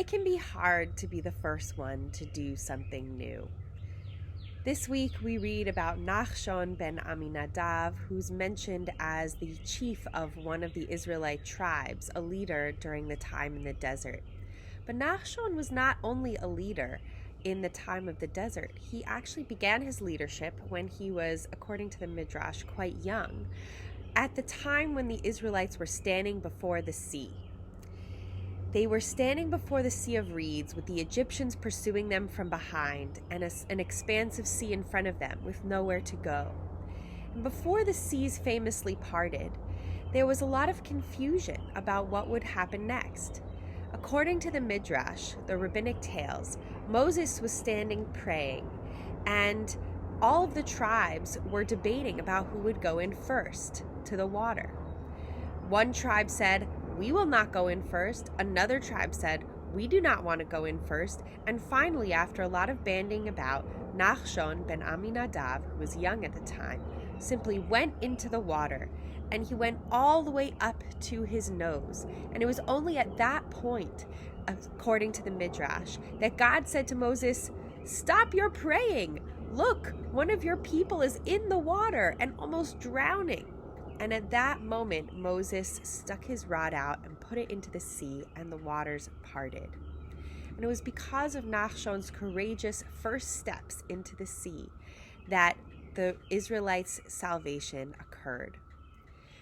It can be hard to be the first one to do something new. This week we read about Nahshon Ben Amminadav, who's mentioned as the chief of one of the Israelite tribes, a leader during the time in the desert. But Nahshon was not only a leader in the time of the desert. He actually began his leadership when he was, according to the Midrash, quite young, at the time when the Israelites were standing before the sea. They were standing before the Sea of Reeds with the Egyptians pursuing them from behind and an expansive sea in front of them with nowhere to go. And before the seas famously parted, there was a lot of confusion about what would happen next. According to the Midrash, the rabbinic tales, Moses was standing praying, and all of the tribes were debating about who would go in first to the water. One tribe said, "We will not go in first." Another tribe said, "We do not want to go in first." And finally, after a lot of banding about, Nahshon Ben Amminadav, who was young at the time, simply went into the water, and he went all the way up to his nose. And it was only at that point, according to the Midrash, that God said to Moses, "Stop your praying. Look, one of your people is in the water and almost drowning." And at that moment, Moses stuck his rod out and put it into the sea, and the waters parted. And it was because of Nahshon's courageous first steps into the sea that the Israelites' salvation occurred.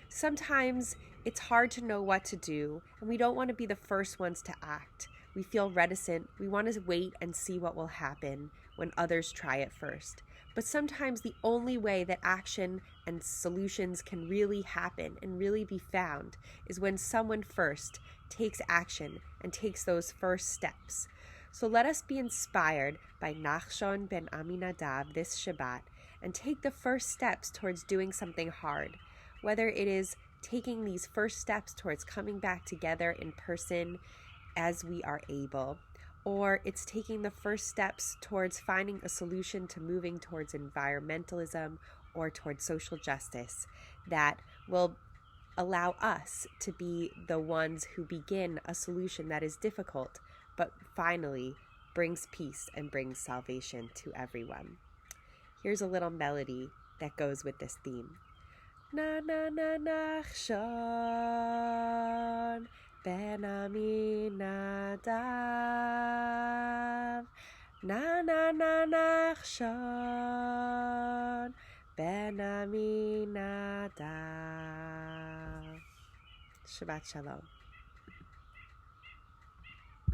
Sometimes it's hard to know what to do, and we don't want to be the first ones to act. We feel reticent. We want to wait and see what will happen when others try it first. But sometimes the only way that action and solutions can really happen and really be found is when someone first takes action and takes those first steps. So let us be inspired by Nahshon Ben Amminadav this Shabbat and take the first steps towards doing something hard, whether it is taking these first steps towards coming back together in person as we are able, or it's taking the first steps towards finding a solution to moving towards environmentalism or towards social justice that will allow us to be the ones who begin a solution that is difficult, but finally brings peace and brings salvation to everyone. Here's a little melody that goes with this theme. Na na na Nahshon Ben Amminadav. Na na na Nahshon Ben Amminadav. Shabbat Shalom.